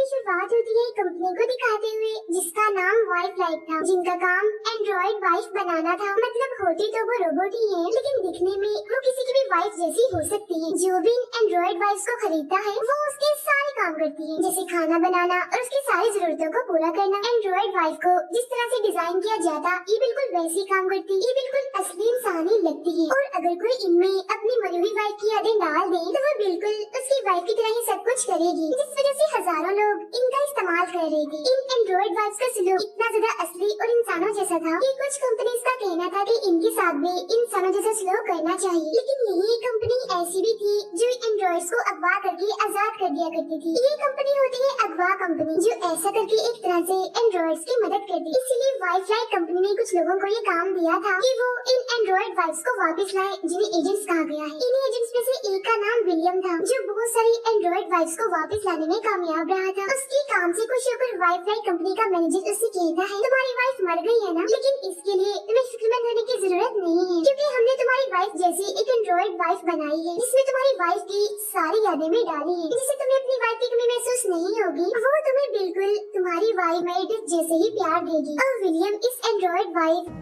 शुरुआत होती है कंपनी को दिखाते हुए जिसका नाम वाइफ लाइट था, जिनका काम एंड्रॉइड वाइफ बनाना था। मतलब होती तो वो रोबोट ही है, लेकिन दिखने में वो किसी की भी वाइफ जैसी हो सकती है। जो भी एंड्रॉइड वाइफ को खरीदता है वो उसके सारे काम करती है, जैसे खाना बनाना और उसकी सारी जरूरतों को पूरा करना। एंड्रॉइड वाइफ को जिस तरह से डिजाइन किया जाता ये बिल्कुल वैसे काम करती, ये बिल्कुल असली इंसान ही लगती है। और अगर कोई इनमें अपनी मरी हुई वाइफ की यादें डाल दे तो वो बिल्कुल उसकी वाइफ की तरह ही सब कुछ करेगी, जिस वजह से हजारों लोग इनका इस्तेमाल कर रहे थे। इन एंड्रॉइड वाइफ का सलूक इतना ज्यादा असली और इंसानों जैसा था कि कुछ कंपनीज का कहना था कि इनके साथ भी इंसानों जैसा सलूक करना चाहिए। लेकिन यही एक कंपनी ऐसी भी थी जो एंड्रॉइड्स को अगवा करके आजाद कर दिया करती थी। ये कंपनी होती है अगवा कंपनी, जो ऐसा करके एक तरह से एंड्रॉइड्स की मदद करती। इसीलिए वाइफ लाइट कंपनी ने कुछ लोगों को ये काम दिया था कि वो इन एंड्रॉइड वाइफ्स को वापस लाए, जिन्हें एजेंट्स कहा गया है। इन एजेंट्स में से एक का नाम विलियम था, जो बहुत सारी एंड्रॉइड वाइफ्स को वापस लाने में कामयाब रहा था। उसके काम से खुश होकर वाइफ लाइट कंपनी का मैनेजर उससे कहता है, तुम्हारी वाइफ मर गई है ना, लेकिन इसके लिए तुम्हें फिक्रमंद होने की जरूरत नहीं है, क्योंकि हमने तुम्हारी वाइफ जैसी एक एंड्रॉइड वाइफ बनाई है, जिसमें तुम्हारी वाइफ की सारी यादें में डाली है, जिससे तुम्हें अपनी वाइफ की कमी महसूस नहीं होगी। वो तुम्हें बिल्कुल तुम्हारी वाइफ मेरिडिथ जैसे ही प्यार देगी। और विलियम इस एंड्रॉइड वाइफ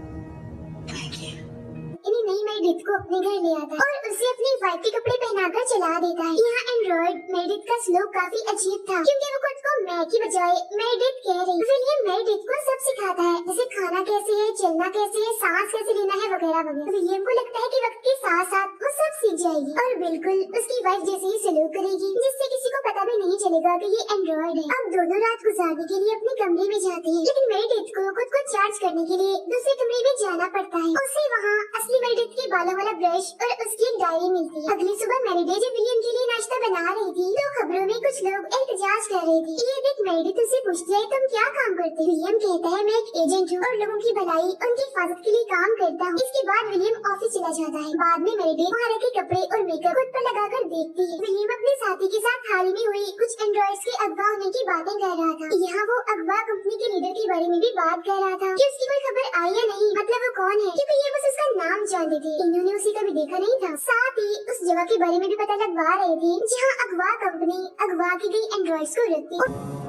नई मेरिडिथ को अपने घर ले आता है और उसे अपनी वाइफ के कपड़े पहनाकर चला देता है। यहाँ एंड्रॉइड मेरिडिथ का स्लोक काफी अजीब था, क्योंकि वो खुद को मैं की बजाय मेरिडिथ कह रही। विलियम मेरिडिथ को सब सिखाता है, जैसे खाना कैसे है, चलना कैसे है, सांस कैसे लेना है, वगैरह वगैरह। विलियम को लगता है कि वक्त के साथ साथ वो सब सीख जाएगी और बिल्कुल उसकी वाइफ जैसे ही सलूक करेगी, जिससे किसी को पता भी नहीं चलेगा कि ये एंड्रॉइड है। अब दोनों रात गुजारने के लिए अपने कमरे में जाते हैं, लेकिन मेरिडिथ को खुद को चार्ज करने के लिए दूसरे कमरे में जाना पड़ता है। उसे वहाँ असली मेरिडिथ के बालों वाला ब्रश और उसकी एक डायरी मिलती है। अगली सुबह मेरिडिथ जब विलियम के लिए नाश्ता बना रही थी तो खबरों में कुछ लोग एहतजाज कर रहे थे। ये देख मेरिडिथ उससे पूछती है, तुम क्या काम करते हो? विलियम कहता है, मैं एक एजेंट हूँ और लोगों की भलाई, उनकी हिफाजत के लिए काम करता हूँ। इसके बाद विलियम ऑफिस चला जाता है। बाद में मेरिडिथ वहाँ रखे कपड़े और मेकअप खुद पर लगाकर देखती है। विलियम अपने साथी के साथ हाल ही में हुई कुछ एंड्रॉइड्स के अगवा होने की बातें कर रहा था। यहाँ वो अगवा कंपनी के लीडर के बारे में भी बात कर रहा था कि उसकी कोई खबर आई या नहीं, मतलब वो कौन है, क्योंकि ये बस उसका नाम जानते थे, इन्होंने उसे कभी देखा नहीं था। साथ ही उस जगह के बारे में भी पता लगवा रहे थे जहाँ अगवा कंपनी अगवा की गई एंड्रॉइड्स को रखती।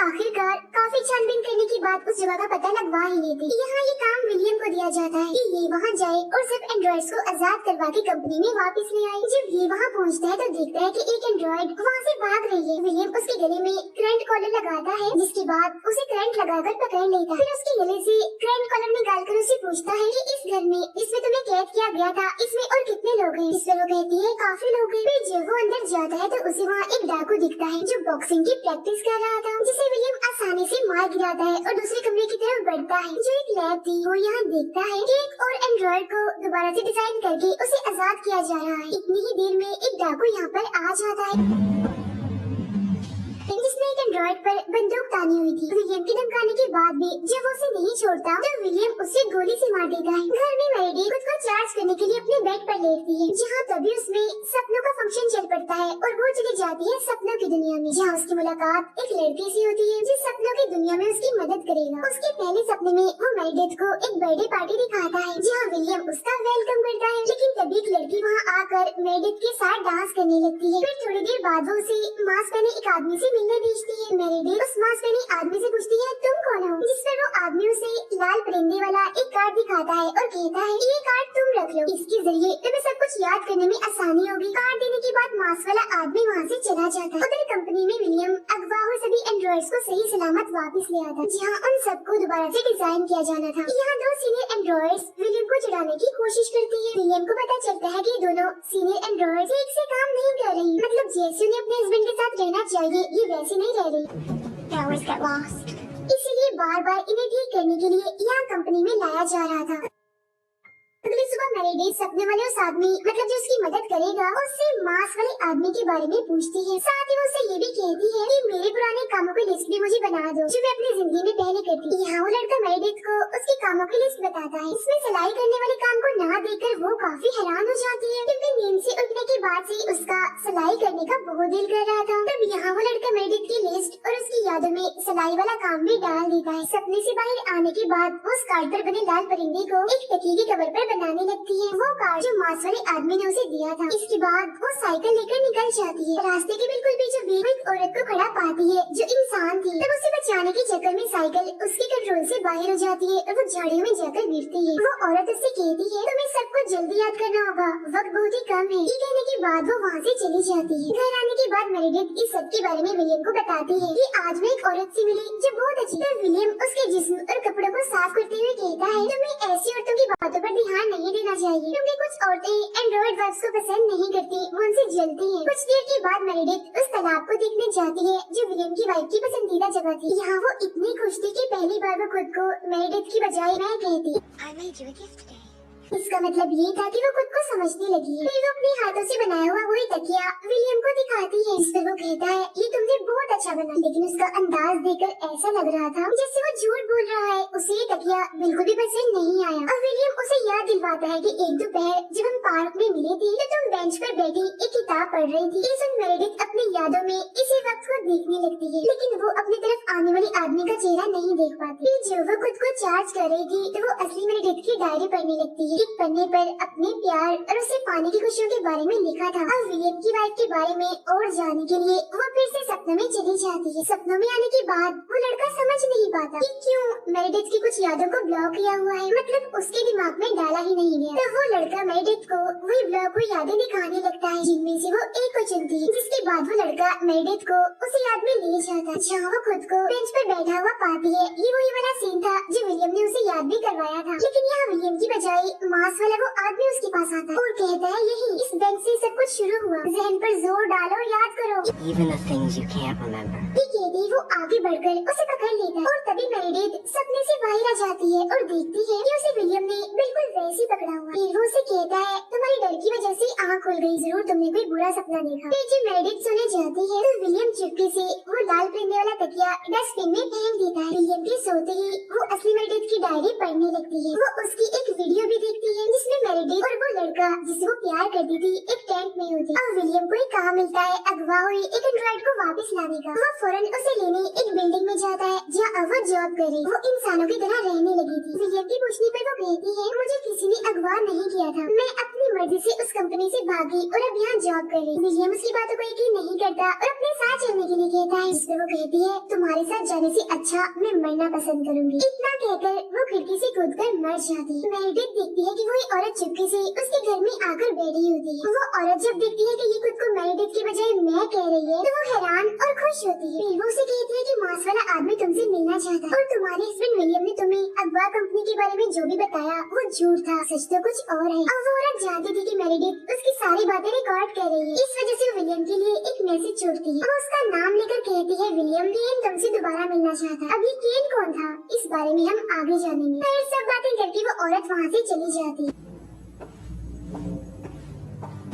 आखिरकार काफी छानबीन करने के बाद उस जगह का पता लगवा ही लेते। यहाँ ये काम विलियम को दिया जाता है कि ये वहाँ जाए और सब एंड्रॉइड्स को आजाद करवा के कंपनी में वापस ले आए। जब ये वहाँ पहुँचता है तो देखता है कि एक एंड्रॉइड वहाँ से भाग रही है। विलियम उसके गले में करंट कॉलर लगाता है, जिसके बाद उसे करंट लगाकर पकड़ लेता है। फिर उसके गले से करंट कॉलर निकालकर उसे पूछता है कि इस घर में जिसमें तुम्हें कैद किया गया था, इसमें और कितने लोग हैं? जिस पर वो कहती है, काफी लोग हैं। फिर जब वो अंदर जाता है तो उसे वहाँ एक डाकू दिखता है जो बॉक्सिंग की प्रैक्टिस कर रहा था, जिसे विलियम आसानी से मार गिराता है और दूसरे कमरे की तरफ बढ़ता है जो एक लैब थी। वो यहाँ देखता है कि एक और एंड्रॉइड को दोबारा से डिजाइन करके उसे आजाद किया जा रहा है। इतनी ही देर में एक डाकू यहाँ पर आ जाता है जिसने एक एंड्रॉइड पर बंदूक तानी हुई थी। विलियम के धमकाने के बाद भी जब वो उसे नहीं छोड़ता तो विलियम उसे गोली से मार देता है। घर में मेरिडिथ खुद को चार्ज करने के लिए अपने बेड पर लेटती है, जहाँ तभी उसमें सपनों का फंक्शन चल पड़ता है और वो चली जाती है सपनों की दुनिया में, जहाँ उसकी मुलाकात एक लड़के से होती है जिस सपनों की दुनिया में उसकी मदद करेगा। उसके पहले सपने में वो मेरिडिथ को एक बर्थडे पार्टी दिखाता है जहाँ विलियम उसका वेलकम करता है, लेकिन तभी एक लड़की वहाँ आकर मेरिडिथ के साथ डांस करने लगती है। फिर थोड़ी देर बाद वो उसे मास्क पहने एक आदमी से मिलने भेजती है। मेरिडिथ उस मास्क पहने आदमी से पूछती है, तुम कौन हो? जिस पर वो आदमी उसे लाल परिंदे वाला एक कार्ड दिखाता है और कहता है, ये कार्ड तुम रख लो, इसके जरिए तुम्हें सब कुछ याद करने में आसानी होगी। कार्ड देने के बाद मास्क वाला आदमी वहाँ से चला जाता है। उधर कंपनी में विलियम अगवा हुए सभी एंड्रॉइड्स को सही सलामत वापस ले आता, जहाँ उन सबको दोबारा से डिजाइन किया जाना था। यहाँ दो सीनियर एंड्रॉइड्स विलियम को चढ़ाने की कोशिश करती है। विलियम को पता चलता है कि दोनों सीनियर एंड्रॉइड्स ठीक से काम नहीं कर रही, मतलब जैसे उन्हें अपने हस्बैंड के साथ रहना चाहिए ये वैसे नहीं रह रही। इसीलिए बार बार इन्हें ठीक करने के लिए यहाँ कंपनी में लाया जा रहा था। अगली सुबह मेरिडिथ सपने वाले उस आदमी, मतलब जो उसकी मदद करेगा, उससे मास्क वाले आदमी के बारे में पूछती है। साथ ही वो उससे ये भी कहती है कि मेरे पुराने कामों की लिस्ट भी मुझे बना दो जो मैं अपनी जिंदगी में पहले करती। यहाँ वो लड़का मेरिडिथ को उसके कामों की लिस्ट बताता है। इसमें सिलाई करने वाले काम को ना देखकर वो काफी हैरान हो जाती है, क्योंकि नींद से उठने के बाद से उसका सिलाई करने का बहुत दिल कर रहा था। तब यहाँ वो लड़का मेरिडिथ की लिस्ट और उसकी यादों में सिलाई वाला काम भी डाल देता है। सपने से बाहर आने के बाद वो उस कार्ड पर बने लाल परिंदे को एक तकिए के कवर पर बनाने लगती है, वो कार्ड जो मास्क वाले आदमी ने उसे दिया था। इसके बाद वो साइकिल लेकर निकल जाती है। रास्ते के बिल्कुल बीचों बीच एक औरत को खड़ा पाती है जो इंसान थी। तब उसे बचाने के चक्कर में साइकिल उसके कंट्रोल से बाहर हो जाती है और वो झाड़ियों में जाकर गिरती है। वो औरत उससे कहती है तुम्हें सब कुछ जल्दी याद करना होगा, वक्त बहुत ही कम है। ये कहने के बाद वो वहाँ से चली जाती है। घर आने के बाद मेरेडिथ इस सब के बारे में विलियम को बताती है कि आज मैं एक औरत से मिली जो बहुत अच्छी है। विलियम उसके जिस्म और कपड़ों को साफ करते हुए कहता है तुम्हें ऐसी औरतों की बातों पर ध्यान नहीं देना चाहिए, क्योंकि कुछ औरतें एंड्रॉइड वाइफ्स को पसंद नहीं करती, वो उनसे जलती हैं। कुछ देर के बाद मेरेडिथ उस तालाब को देखने जाती है जो विलियम की वाइफ की पसंदीदा जगह थी। यहाँ वो इतनी खुश थी कि पहली बार वो खुद को मेरेडिथ की बजाय मैं कहती I made you a gift today। इसका मतलब ये था कि वो खुद को समझने लगी है। फिर वो अपने हाथों से बनाया हुआ वही तकिया विलियम को दिखाती है। इस पर वो कहता है ये तुमने बहुत अच्छा बना, लेकिन उसका अंदाज देखकर ऐसा लग रहा था जैसे वो झूठ बोल रहा है। उसे ये तकिया बिल्कुल भी पसंद नहीं आया और विलियम उसे याद दिलवाता है कि एक दोपहर जब हम पार्क में मिले थे तो तुम बेंच पर बैठी एक किताब पढ़ रही थी। ये सुन मेरेडिथ अपनी यादों में इसी वक्त को देखने लगती है, लेकिन वो अपनी तरफ आने वाले आदमी का चेहरा नहीं देख पाती। फिर जब वो खुद को चार्ज कर रही थी तो वो असली मेरेडिथ की डायरी पढ़ने लगती है। एक पन्ने पर अपने प्यार और उसे पाने की खुशियों के बारे में लिखा था और विलियम की वाइफ के बारे में और जानने के लिए वो फिर से सपनों में चली जाती है। सपनों में आने के बाद वो लड़का समझ नहीं पाता कि क्यों मेरेडिथ की कुछ यादों को ब्लॉक किया हुआ है, मतलब उसके दिमाग में डाला ही नहीं गया। तो वो लड़का मेरेडिथ को वही ब्लॉक हुई यादें दिखाने लगता है जिनमें से वो एक को चुनती है, जिसके बाद वो लड़का मेरेडिथ को उसे याद में ले जाता है जहाँ वो खुद को बेंच पर बैठा हुआ पाती है। ये वही वाला सीन था जो विलियम ने उसे याद भी करवाया था, लेकिन यहाँ विलियम की बजाय मांस वाला वो आदमी उसके पास आता है और कहता है यही इस बेंच से सब कुछ शुरू हुआ, जहन पर जोर डालो और याद करो। Even the things you can't remember। ये कहते ही वो आगे बढ़कर उसे पकड़ लेता है और तभी मेरेडिथ सपने से बाहर आ जाती है और देखती है कि उसे विलियम ने बिल्कुल वैसे ही पकड़ा हुआ। फिर वो उसे कहता है तुम्हारी डर की वजह से आँख खुल गई, जरूर तुमने कोई बुरा सपना देखा। फिर जब मेरेडिथ सोने जाती है तो विलियम चुपके से वो लाल पन्ने वाला तकिया डस्टबिन में फेंक देता है। विलियम के सोते ही वो असली मेरेडिथ की डायरी पढ़ने लगती है। वो उसकी एक वीडियो भी देखती है जिसमें मेरेडिथ और वो लड़का जिसे वो प्यार करती थी एक टेंट में होती। और विलियम को एक काम मिलता है अगवा हुई एक एंड्रॉइड को वापस लाने का। वो फौरन उसे लेने एक बिल्डिंग में जाता है जहाँ अब वो जॉब करे। वो इंसानों की तरह रहने लगी थी। विलियम की पूछने पर वो कहती है मुझे किसी ने अगवा नहीं किया था, मैं अपनी मर्जी से उस कंपनी से भागी और अब यहाँ जॉब कर रही। विलियम उसकी बातों को यकीन नहीं करता और अपने साथ चलने के लिए कहता है, जिसपे वो कहती है तुम्हारे साथ जाने से अच्छा मैं मरना पसंद करूंगी। इतना कहकर वो खिड़की से कूदकर मर जाती है। मेरेडिथ देखती है कि वो औरत चुपके से उसके घर में आकर बैठी होती है। वो औरत जब देखती है कि ये खुद को मेरेडिथ की बजाय मैं कह रही है तो वो हैरान और खुश होती है। फिर वो उसे कहती है कि मांस वाला आदमी तुमसे मिलना चाहता है और तुम्हारे हस्बैंड विलियम ने तुम्हें अगवा कंपनी के बारे में जो भी बताया वो झूठ था, सच तो कुछ और है। और वो औरत जानती थी कि मेरेडिथ उसकी सारी बातें रिकॉर्ड कर रही है। इस वजह से वो विलियम के लिए एक मैसेज छोड़ती है। वो उसका नाम लेकर कहती है विलियम केन तुमसे दोबारा मिलना चाहता। अब ये केन कौन था इस बारे में हम आगे जानेंगे। फिर सब बातें करके वो औरत वहाँ से चली जाती है।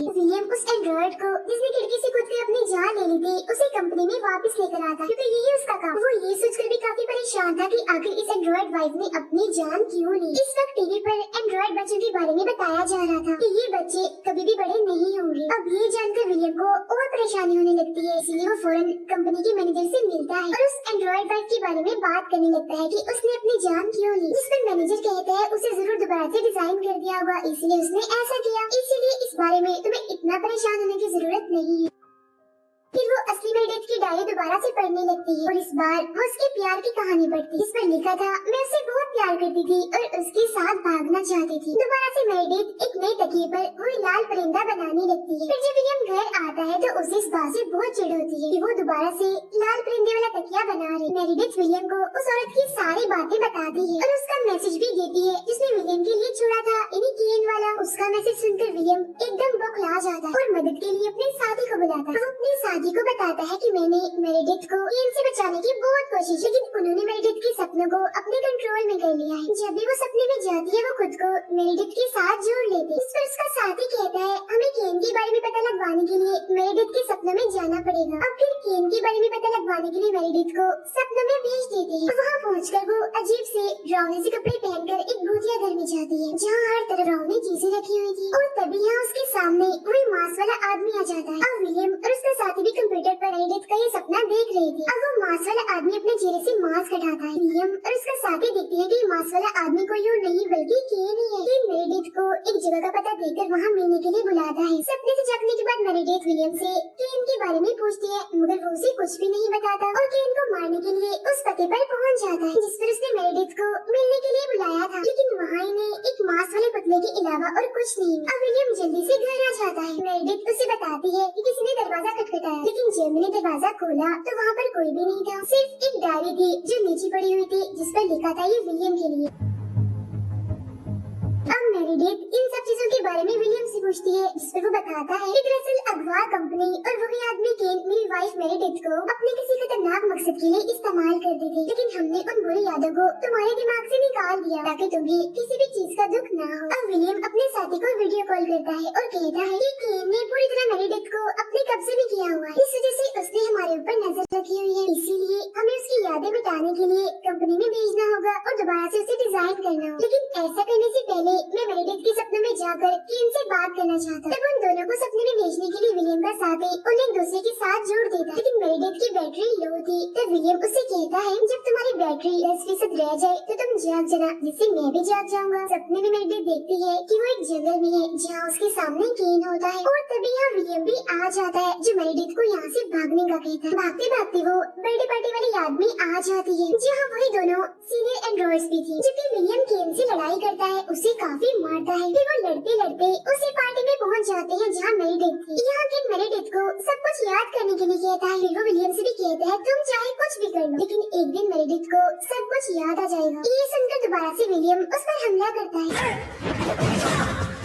विलियम उस एंड्रॉइड को जिसने खिड़की से कूद कर अपनी जान ले ली थी उसे कंपनी में वापस लेकर आता, क्योंकि यही उसका काम। वो ये सोचकर भी काफी परेशान था कि आखिर इस एंड्रॉइड वाइफ ने अपनी जान क्यों ली। इस वक्त टीवी पर एंड्रॉइड बच्चों के बारे में बताया जा रहा था कि ये बच्चे कभी भी बड़े नहीं होंगे। अब ये जानकर विलियम को और परेशानी होने लगती है, इसीलिए वो फौरन कंपनी के मैनेजर से मिलता है और उस एंड्रॉइड वाइफ के बारे में बात करने लगता है कि उसने अपनी जान क्यों ली। जिस पर मैनेजर कहता है उसे जरूर दोबारा से डिजाइन कर दिया होगा, इसलिए उसने ऐसा किया। इसीलिए इस बारे में तुम्हें इतना परेशान होने की जरूरत नहीं है। फिर वो असली मेरेडिथ की डायरी दोबारा से पढ़ने लगती है और इस बार वो उसके प्यार की कहानी पढ़ती है। इस पर लिखा था मैं उसे बहुत प्यार करती थी और उसके साथ भागना चाहती थी। दोबारा से मेरेडिथ एक नए तकिए पर वही लाल परिंदा बनाने लगती है। फिर जब विलियम घर आता है तो उसे इस बात से बहुत चिढ़ होती है कि वो दोबारा से लाल परिंदे वाला तकिया बना रही। मेरेडिथ विलियम को उस औरत की सारी बातें बताती है और उसका मैसेज भी देती है जिसने विलियम के लिए छोड़ा था, यानी केन वाला। उसका मैसेज सुनकर विलियम एकदम बौखला जाता है और मदद के लिए अपने साथी को बुलाता है। वो अपने साथी को बताता है कि मैंने मेरेडिथ को केन से बचाने की बहुत कोशिश, लेकिन उन्होंने मेरेडिथ के सपनों को अपने कंट्रोल में कर लिया है। जब भी वो सपने में जाती है वो खुद को मेरेडिथ के साथ जोड़ लेती है। इस पर उसका साथी कहता है हमें केन के बारे में पता लगवाने के लिए मेरेडिथ के सपनों में जाना पड़ेगा। अब फिर केन के बारे में पता लगवाने के लिए मेरेडिथ को सपनों में भेज देते हैं। वहाँ पहुँचकर वो अजीब से डरावने से कपड़े पहनकर एक भूतिया घर में जाती है जहाँ हर तरह डरावनी चीजें रखी हुई थी। और तभी यहाँ उसके सामने वही मांस वाला आदमी आ जाता है और विलियम और उसका साथी भी कंप्यूटर पर मेरेडिथ का ये सपना देख रही थी। अब वो मांस वाला आदमी अपने चेहरे से मांस हटाता है। विलियम और उसका साथी देखते हैं कि मांस वाला आदमी कोई और नहीं बल्कि केन ही है। केन मेरिडेथ को एक जगह का पता देकर वहाँ मिलने के लिए बुलाता है। सपने से जागने के बाद मेरिडेथ विलियम से केन के बारे में पूछती है, मगर वो उसे कुछ भी नहीं बताता और केन को मारने के लिए उस पते पर पहुँच जाता है जिस पर उसने मेरिडेथ को मिलने के लिए बुलाया था। लेकिन वहाँ इन्हें एक मांस वाले पुतले के अलावा और कुछ नहीं। अब विलियम जल्दी से घर आ जाता है। मेरिडेथ उसे बताती है कि किसी ने दरवाजा खटखटाया, लेकिन जब मैंने दरवाजा खोला तो वहाँ पर कोई भी नहीं था। सिर्फ एक डायरी थी जो नीचे पड़ी हुई थी जिस पर लिखा था ये विलियम के लिए। अब मेरिडेथ इन सब चीजों के बारे में विलियम से पूछती है जिस पर वो बताता है कि दरअसल अगवा कंपनी और वही आदमी केन मेरी वाइफ मेरिडेथ को अपने किसी खतरनाक मकसद के लिए इस्तेमाल करते थे, लेकिन हमने उन बुरी यादों को तुम्हारे दिमाग से निकाल दिया ताकि तुम्हें किसी भी चीज का दुख ना हो। अब विलियम अपने साथी को वीडियो कॉल करता है और कहता है कि केन ने पूरी तरह मेरिडेथ को अपने कब्जे में किया हुआ है। इस वजह से उसने हमारे ऊपर नजर रखी हुई है, इसीलिए हमें उसकी यादें मिटाने के लिए कंपनी में भेजना होगा और दोबारा से उसे डिजाइन करना होगा। लेकिन ऐसा करने से पहले मैं मेरिडेथ के सपने में जाकर केन से बात करना चाहता। तब उन दोनों को सपने में भेजने के लिए विलियम का साथी उन्हें एक दूसरे के साथ जोड़ देता, लेकिन मेरिडेथ की बैटरी लो थी। तब विलियम उससे कहता है, जब तुम्हारी बैटरी 10% रह जाए तो तुम जाग जाना, जिससे मैं भी जाग जाऊंगा। सपने में मेरिडेथ देखती है कि वो एक जंगल में है जहाँ उसके सामने केन होता है और तभी यहाँ विलियम भी आ जाता है जो मेरिडेथ को यहाँ से भागने का कहता है। भागते भागते वो बर्थडे पार्टी वाली याद में आ जाती है जहाँ वही दोनों सीनियर एंड्रॉइड्स भी थी। जबकि विलियम केन से लड़ाई करता है, उसे काफी मारता है। फिर वो लड़ते लड़ते उसी पार्टी में पहुंच जाते हैं जहाँ मेरिडेथ थी। यहाँ केन मेरिडेथ को सब कुछ याद करने के लिए कहता है। फिर वो विलियम से भी कहता है, तुम चाहे कुछ भी कर लो, लेकिन एक दिन मेरिडेथ को सब कुछ याद आ जाएगा। ये सुनकर दोबारा से विलियम उस पर हमला करता है।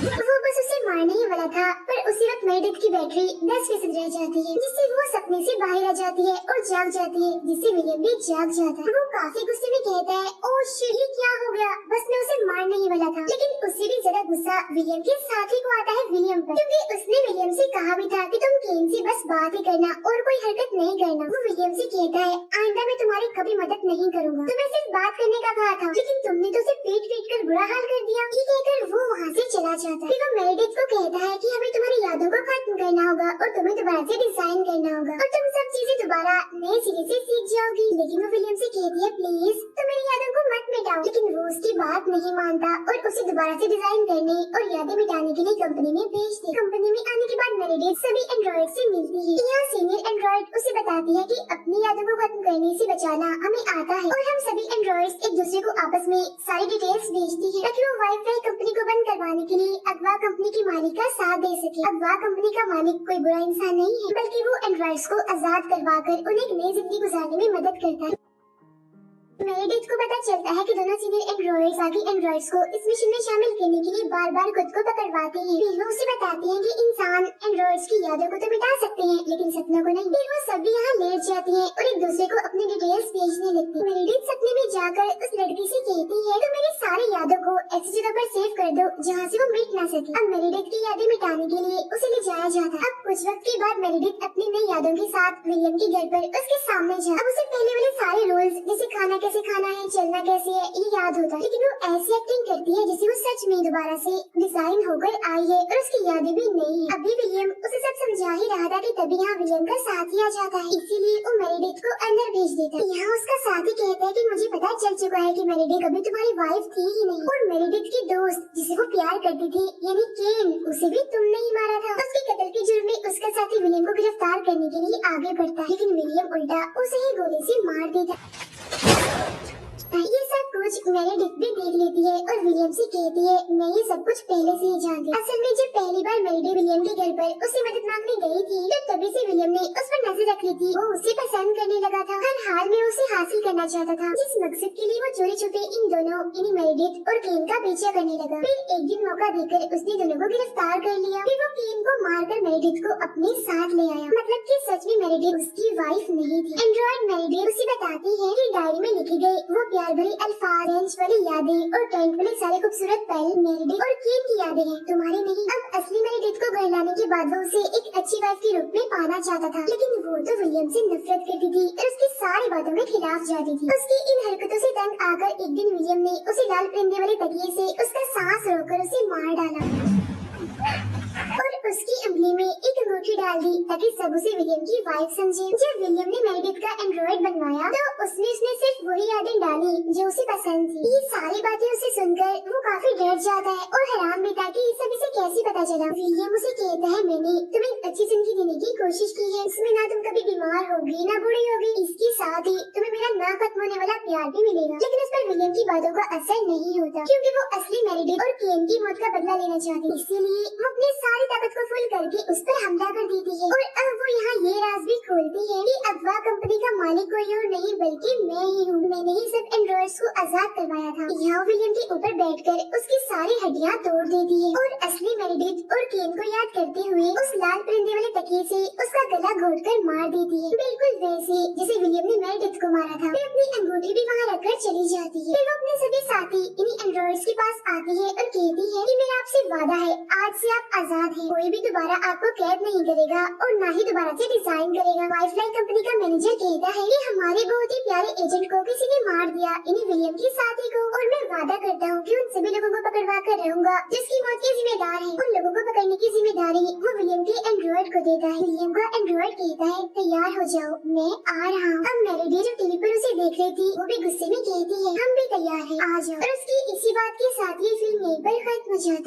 वो बस उसे मारने ही वाला था, पर उसी वक्त मेरिडेथ की बैटरी 10% रह जाती है, जिससे वो सपने से बाहर आ जाती है और जाग जाती है, जिससे विलियम भी जाग जाता है। वो काफी गुस्से में कहता है, ओह शिट, ये क्या हो गया, बस मैं उसे मारने ही वाला था। लेकिन उससे भी ज्यादा गुस्सा विलियम के साथी को आता है विलियम पर, क्योंकि उसने विलियम से कहा भी था कि तुम केन से बस बात ही करना और कोई हरकत नहीं करना। वो विलियम से कहता है, आइंदा मैं तुम्हारी कभी मदद नहीं करूँगा, तुम्हें सिर्फ बात करने का कहा था, लेकिन तुमने तो उसे पीट पीट कर बुरा हाल कर दिया। ये कहकर वो वहाँ से चला जाता है। फिर वो मेरिडेथ को कहता है कि हमें तुम्हारी यादों को खत्म करना होगा और तुम्हें दोबारा से डिजाइन करना होगा और तुम सब चीजें दोबारा नए सिरे से सीख जाओगी। लेकिन वो विलियम से कहती है, प्लीज तुम मेरी यादों को मत मिटाओ। लेकिन वो उसकी बात नहीं मानता और उसे दोबारा से डिजाइन करने और यादें मिटाने के लिए कंपनी में भेजती। कंपनी में आने के बाद मेरिडेथ सभी एंड्रॉइड से मिलती है। यहाँ सीनियर एंड्रॉइड उसे बताती है कि अपनी यादों को खत्म करने से बचाना हमें आता है और हम सभी एंड्रॉइड्स एक दूसरे को आपस में सारी डिटेल्स भेजती है ताकि वो वाईफाई कंपनी को बंद करवाने के लिए अगवा कंपनी के मालिक का साथ दे सके। अगवा कंपनी का मालिक कोई बुरा इंसान नहीं है, बल्कि वो एंड्रॉइड्स को आजाद करवाकर उन्हें एक नई जिंदगी गुजारने में मदद करता है। मेरिडेथ को पता चलता है कि दोनों सीनियर एंड्रॉइड्स बाकी एंड्रॉइड्स को इस मिशन में शामिल करने के लिए बार बार खुद को पकड़वाते हैं। फिर वो उसे बताते हैं कि इंसान एंड्रॉइड्स की यादों को तो मिटा सकते हैं लेकिन सपनों को नहीं। फिर वो सभी यहाँ लेट जाती हैं और एक दूसरे को अपनी डिटेल्स भेजने लगती है। मेरिडेथ सपने में जाकर उस लड़की से कहती है, तो मेरी सारी यादों को ऐसी जगह पर सेव कर दो जहाँ से वो मिट ना सके। अब मेरिडेथ की यादें मिटाने के लिए उसे ले जाया जाता है। अब कुछ वक्त के बाद मेरिडेथ अपनी नई यादों के साथ विलियम के घर पर उसके सामने जा। अब उसे पहले वाले सारे रूल्स जैसे खाना कैसे खाना है, चलना कैसे है, ये याद होता है, लेकिन वो ऐसी एक्टिंग करती है जैसे वो सच में दोबारा से डिजाइन होकर आई है और उसकी यादें भी नहीं है। अभी विलियम उसे सब समझा ही रहा था कि तभी यहाँ विलियम का साथी आ जाता है, इसीलिए वो मेरिडेथ को अंदर भेज देता है। यहाँ उसका साथी कहता है कि मुझे पता चल चुका है कि मेरिडेथ कभी तुम्हारी वाइफ थी ही नहीं और मेरिडेथ की दोस्त जिसे वो प्यार करती थी यानी केन, उसे भी तुमने ही मारा था। उसके कत्ल के जुर्म में उसका साथी विलियम को गिरफ्तार करने के लिए आगे बढ़ता है, लेकिन विलियम उल्टा उसे ही गोली से मार देता है। ये सब कुछ मेरिडेथ भी देख लेती है और विलियम से कहती है, मैं ये सब कुछ पहले से ही जानती। असल में जब पहली बार मेरिडेथ विलियम के घर पर उसे मदद मांगने गई थी तो तभी से विलियम ने उस पर नजर रखी थी। वो उसे पसंद करने लगा था, हर हाल में उसे हासिल करना चाहता था, जिस मकसद के लिए वो चोरी छुपे इन दोनों यानी मेरिडेथ और केन का पीछा करने लगा। फिर एक दिन मौका देकर उसने दोनों को गिरफ्तार कर लिया। फिर वो केन को मारकर मेरिडेथ को अपने साथ ले आया। मतलब कि सच में मेरिडेथ उसकी वाइफ नहीं थी। एंड्रॉइड मेरिडेथ उसे बताती है कि डायरी में लिखी गई वो प्यार भरी अल्फाज, बेंच वाली यादें और टेंट वाले सारे खूबसूरत पल मेरिडेथ और केन की यादें हैं, तुम्हारी नहीं। अब असली मेरिडेथ को घर लाने के बाद वो उसे एक अच्छी वाइफ के रूप में पाना चाहता था, लेकिन वो तो विलियम से नफरत करती थी और उसकी सारी बातों के खिलाफ जाती थी। उसकी इन हरकतों से तंग आकर एक दिन विलियम ने उसे लाल परिंदे वाले तकिए से उसका सांस रोककर उसे मार डाला और उसकी उंगली में एक अंगूठी डाल दी ताकि सब उसे विलियम की वाइफ समझे। जब विलियम ने मेरिडिथ का एंड्रॉइड बनवाया तो उसने सिर्फ वही यादें डाली जो उसे पसंद थी। ये सारी बातें उसे सुनकर वो काफी डर जाता है और हैरान भी था कि ये सब इसे कैसे पता चला। विलियम उसे कहता है, मैंने तुम्हें एक अच्छी जिंदगी देने की कोशिश की है, इसमें ना तुम कभी बीमार होगी ना बूढ़ी होगी, इसके साथ ही तुम्हें मेरा ना खत्म होने वाला प्यार भी मिलेगा। लेकिन उस पर विलियम की बातों का असर नहीं होता क्योंकि वो असली मेरिडिथ और केन की मौत का बदला लेना चाहती है। इसीलिए वो अपनी सारी ताकत को फुल करके उस पर हमला कर देती है। और अब वो यहाँ ये राज भी खोलती है कि अगवा कंपनी का मालिक कोई और नहीं बल्कि मैं ही हूँ। मैंने ही सब एंड्रॉइड्स को आजाद करवाया था। यहाँ विलियम के ऊपर बैठकर उसकी सारी हड्डियाँ तोड़ देती है और असली मेरिडिथ और केन को याद करते हुए उस लाल परिंदे वाले तकिए से उसका गला घोटकर मार देती है, बिल्कुल वैसे जैसे विलियम ने मेरिडिथ को मारा था। फिर अपनी अंगूठी भी वहाँ रखकर चली जाती है। फिर वो अपने सभी साथी इन्हीं एंड्रॉइड्स के पास आती है और कहती है कि मेरा आपसे वादा है, आज से आप आजाद हैं। कोई भी दोबारा आपको कैद नहीं करेगा और न ही दोबारा से डिजाइन करेगा। वाइफलाई कंपनी का मैनेजर कहता है कि हमारे बहुत ही प्यारे एजेंट को किसी ने मार दिया, इन्हीं विलियम के साथी को, और मैं वादा करता हूँ कि उन सभी लोगों को पकड़वा कर रहूंगा जिसकी मौत के जिम्मेदार है। उन लोगों को पकड़ने की जिम्मेदारी वो विलियम के एंड्रॉइड को देता है। विलियम का एंड्रॉइड कहता है, तैयार हो जाओ, मैं आ रहा हूँ। अब मेरिडिथ जो टीवी पर उसे देख रही थी वो भी गुस्से में कहती है, हम भी तैयार हैं, आ जाओ। और उसकी इसी बात के साथ ये फिल्म यहीं पर खत्म हो जाती है।